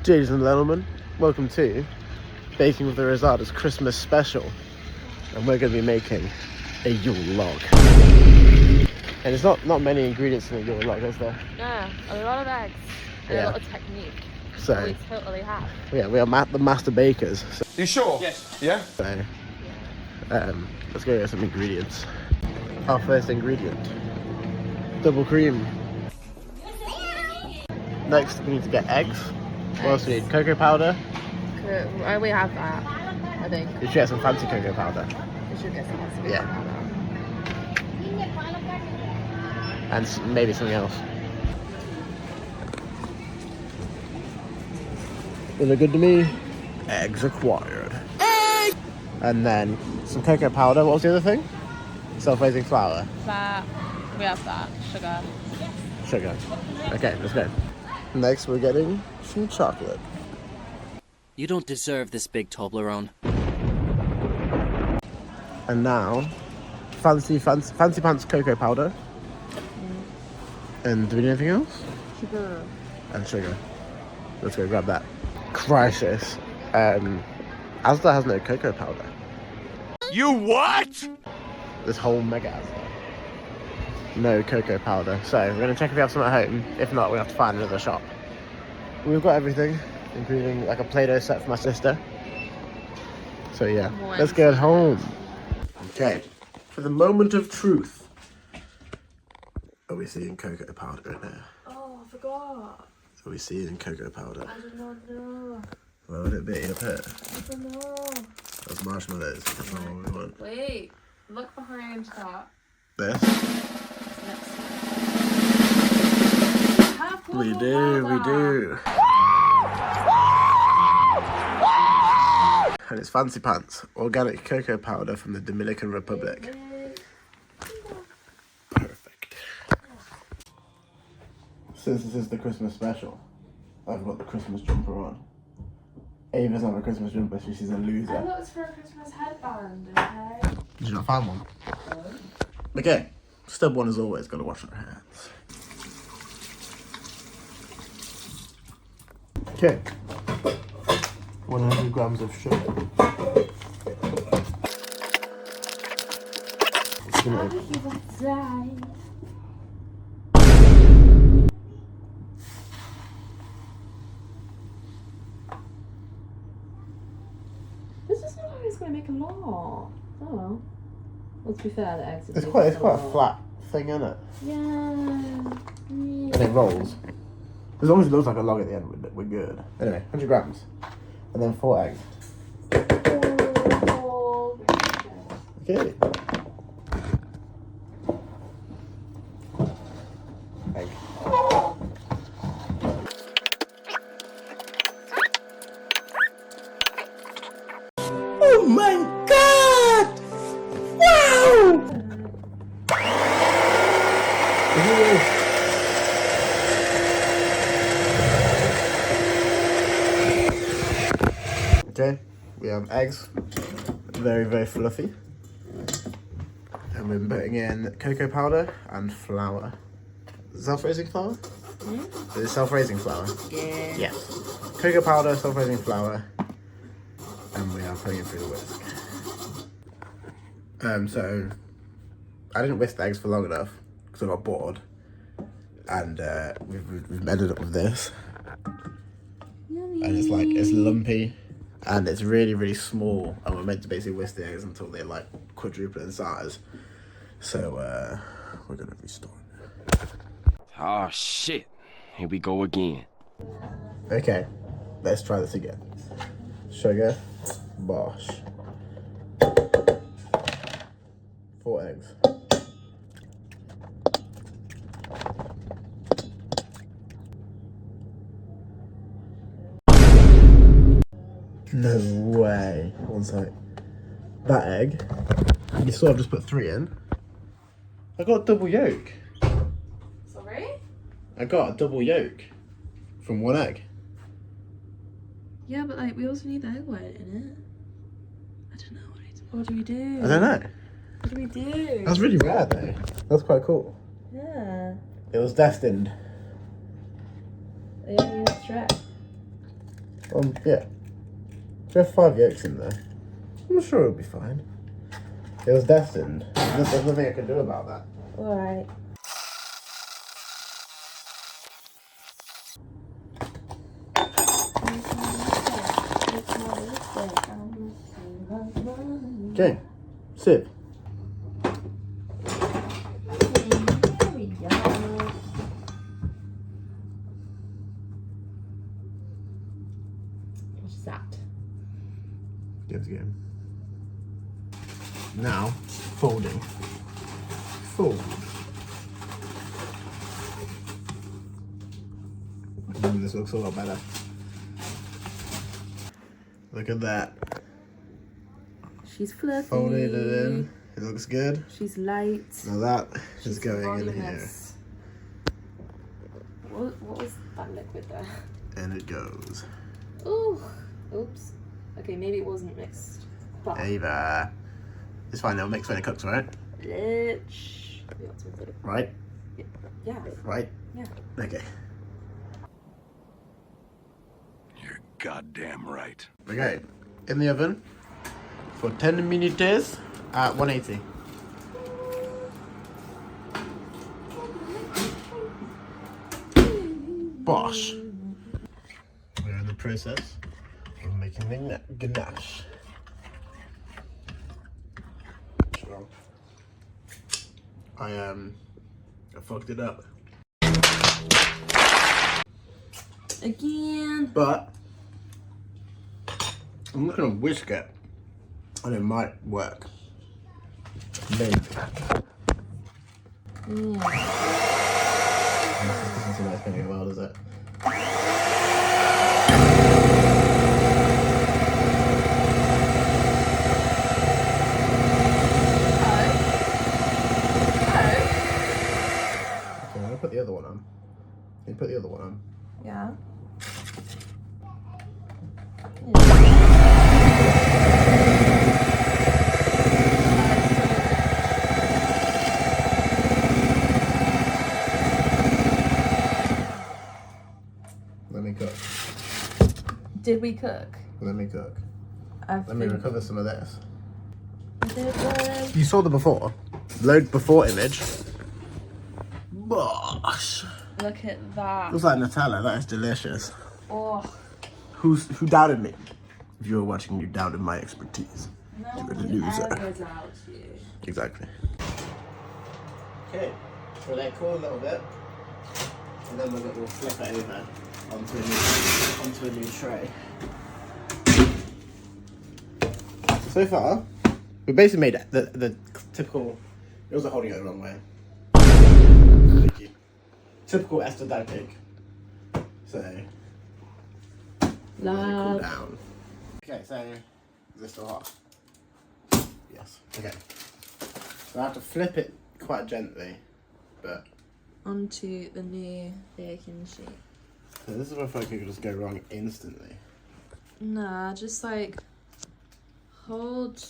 Ladies and gentlemen, welcome to Baking with the Raizadas Christmas special, and we're going to be making a Yule log. And there's not many ingredients in a Yule log, is there? Yeah, a lot of eggs and a lot of technique. So we totally have. Yeah, we are the master bakers. So, you sure? Yes. Yeah? So, let's go get some ingredients. Our first ingredient, double cream. Next, we need to get eggs. What else do we need? Cocoa powder. We have that, I think. You should get some fancy cocoa powder. We should get some fancy Yeah. cocoa powder. And maybe something else. They look good to me. Eggs acquired. Egg! And then some cocoa powder. What was the other thing? Self-raising flour. That, we have that. Sugar. Sugar. Okay, let's go. Next, we're getting some chocolate. You don't deserve this big Toblerone. And now, fancy pants cocoa powder. And do we need anything else? Sugar. And sugar. Let's go grab that. Crisis. Asda has no cocoa powder. You what? This whole mega Asda. No cocoa powder. So we're going to check if we have some at home. If not, we'll have to find another shop. We've got everything, including like a Play-Doh set for my sister. So yeah, let's get home. Okay, for the moment of truth. Are we seeing cocoa powder in there? Oh, I forgot. Are we seeing cocoa powder? I do not know. Where would it be? Up here? I don't know. Those marshmallows. That's not what we want. Wait, look behind that. This? Have We cocoa do. powder. And it's fancy pants. Organic cocoa powder from the Dominican Republic. Perfect. Since this is the Christmas special, I've got the Christmas jumper on. Ava's not a Christmas jumper, so she's a loser. I looked for a Christmas headband, okay? Did you not find one? Okay. Step one is always gotta wash our hands. Okay. 100 grams of sugar. It's gonna This is not always going to make a lot. Oh well. Well, to be fair, the eggs. It's quite a flat thing, isn't it? Yeah. And it rolls. As long as it looks like a log at the end, we're good. Anyway, 100 grams. And then 4 eggs. Okay. Egg. Oh my god! Wow! Okay, we have eggs, very, very fluffy. And we're putting in cocoa powder and flour. Self-raising flour? Is it self-raising flour? Yeah. Yes. Cocoa powder, self-raising flour, and we are putting it through the whisk. So I didn't whisk the eggs for long enough because I got bored, and we've ended up with this. Yummy. And it's lumpy, and it's really, really small, and we're meant to basically whisk the eggs until they're like quadruple in size. So we're gonna restore it. Oh shit, here we go again. Okay, let's try this again. Sugar, bosh. 4 eggs. No way. One sec. That egg, you saw I've just put 3 in. I got a double yolk. Sorry? I got a double yolk from 1 egg. Yeah, but like we also need the egg white in it. I don't know what do we do? I don't know. What do we do? That's really rare though. That's quite cool. Yeah. It was destined. Yeah, let's try. Yeah. We have 5 yolks in there. I'm sure it'll be fine. It was destined. There's nothing I can do about that. Alright. Okay. Sip. There we go. What's that? Give it a go. Now, folding. Fold. This looks a lot better. Look at that. She's fluffy. Folded it in. It looks good. She's light. Now that is She's going in here. voluminous. What was that liquid there? And it goes. Ooh. Oops. Okay, maybe it wasn't mixed. But Ava. It's fine, they'll mix when it cooks, right? Bitch. Right? Yeah. Right? Yeah. Okay. You're goddamn right. Okay. In the oven for 10 minutes at 180. Bosh. We're in the process of making the ganache. I fucked it up. Again. But I'm not gonna whisk it, and it might work. Maybe. Yeah. This isn't nice going well, is it? Okay, I'm gonna put the other one on. Can you put the other one on? Yeah. Let me cook. Did we cook? Let me cook. I Let me recover some of this. think. You saw the before. Load before image. Bosh. Look at that. Looks like Nutella. That is delicious. Oh. Who doubted me? If you were watching, you doubted my expertise. No You're a one loser. ever doubts you. Exactly. Okay, so let it cool a little bit, and then we'll flip it over onto a new tray. So far, we basically made it the typical. It was holding it the wrong way. Thank you. Typical Esther dad cake. So let it cool down. Okay, so is this still hot? Yes. Okay. So I have to flip it quite gently, but Onto the new baking sheet. so this is where I feel like it could just go wrong instantly. Nah, just like hold.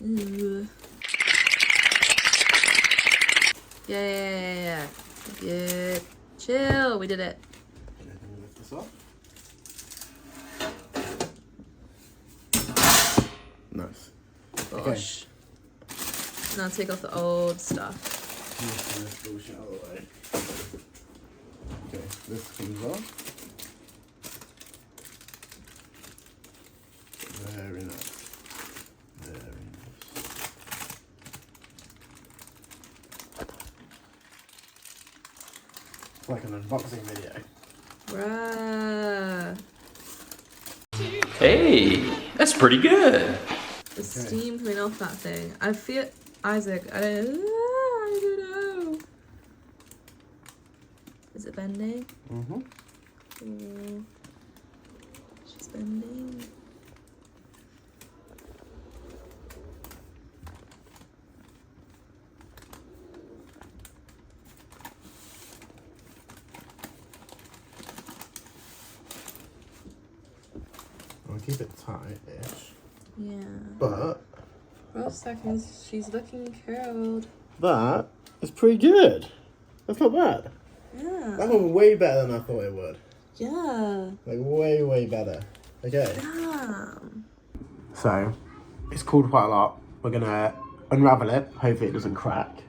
Ooh. Yeah. Good. Chill. We did it. Okay, let me lift this off. Nice. Gosh. Now take off the old stuff. This bullshit out of the way. Okay, this comes off. Very nice. Very nice. It's like an unboxing video. Bruh. Hey, that's pretty good. The steam coming off that thing. I feel Isaac. I don't know. Is it bending? Mm-hmm. Ooh. She's bending. I'll keep it tight-ish. Yeah. But 12 seconds. She's looking curled. that is pretty good. That's not bad. Yeah. That one was way better than I thought it would. Yeah. Like, way, way better. Okay. Damn. So, it's cooled quite a lot. We're gonna unravel it, hopefully it doesn't crack.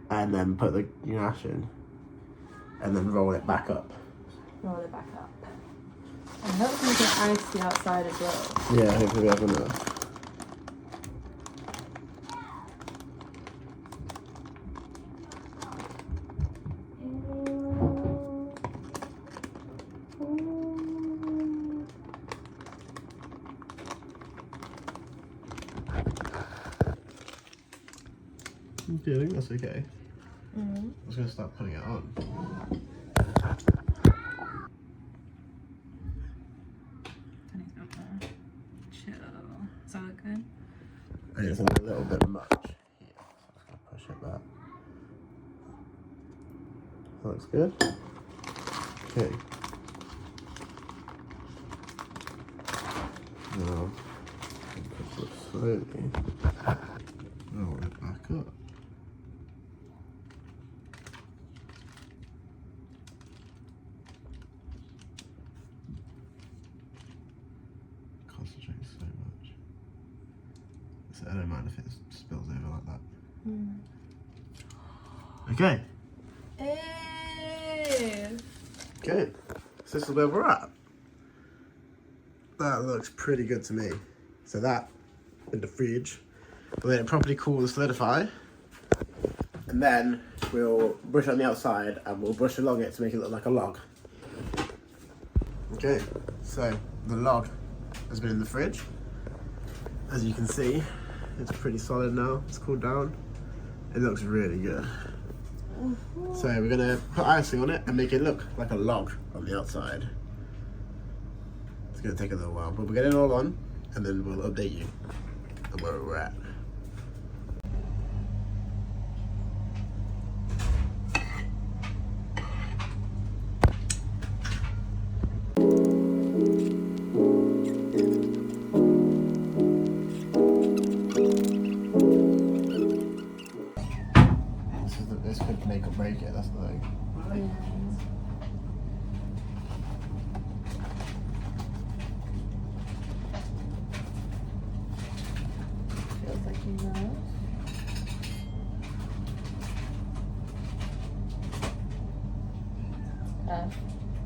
And then put the ganache in. And then roll it back up. Roll it back up. And hopefully we can ice the outside as well. Yeah, hopefully we have enough. Okay, I think that's okay. I'm just going to start putting it on. Chill. Is that good? I think it's a little bit much. Yeah, so I'm just going to push it back. That looks good. Okay. Now, push it slowly. Roll it back up. Concentrate so much. So I don't mind if it spills over like that. Okay. Hey. Okay. So this is where we're at. That looks pretty good to me. So that in the fridge. We'll let it properly cool and solidify. And then we'll brush it on the outside and we'll brush along it to make it look like a log. Okay, so the log has been in the fridge. As you can see, it's pretty solid now. It's cooled down. It looks really good. So we're gonna put icing on it and make it look like a log on the outside. It's gonna take a little while, but we'll get it all on and then we'll update you on where we're at. This could make or break it, that's the thing. Feels like you know.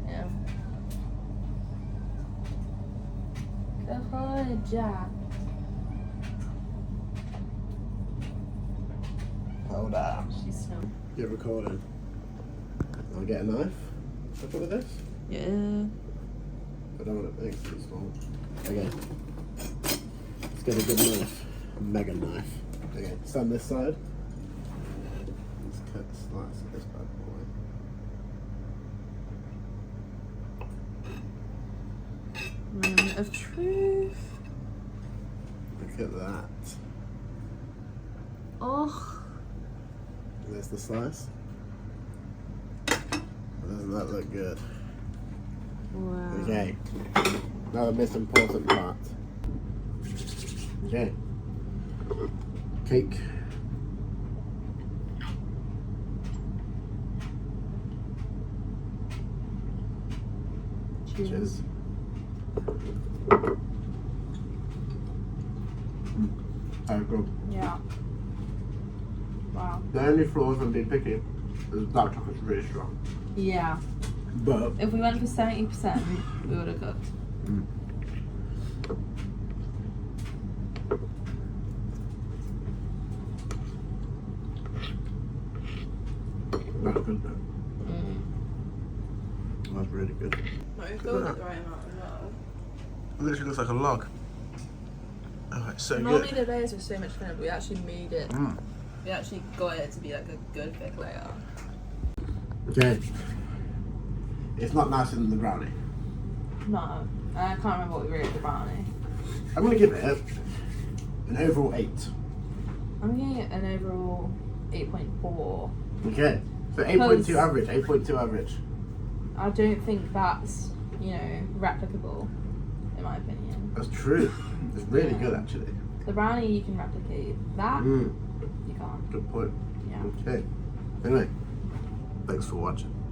Yeah. Go on, Jack. Hold on. She's so. You're recording. I'll get a knife. Should I put with this? Yeah. I don't want it big, too small. Okay. Let's get a good knife. A mega knife. Okay, stand this side. Let's cut a slice of this bad boy. Moment of truth. Look at that. Oh. There's the slice. Doesn't that look good? Wow. Okay. Now the most important part. Okay. Cake. Cheers. Very good. Yeah. Wow. The only flaw, if I'm being picky, is dark chocolate's really strong. Yeah. But If we went for 70%, we would have cooked. that's good though. That's really good. No, we filled it the right amount as well. It literally looks like a log. Oh, it's so Normally good. the layers were so much thinner, but we actually made it. We actually got it to be like a good thick layer. Okay. It's not nicer than the brownie. No, I can't remember what we rated the brownie. I'm gonna give it an overall 8. I'm giving it an overall 8.4. Okay. So 8.2 average, 8.2 average. I don't think that's, replicable, in my opinion. That's true. It's really good actually. The brownie you can replicate. That, you can't. Good point. Yeah. Okay. Anyway, Thanks for watching.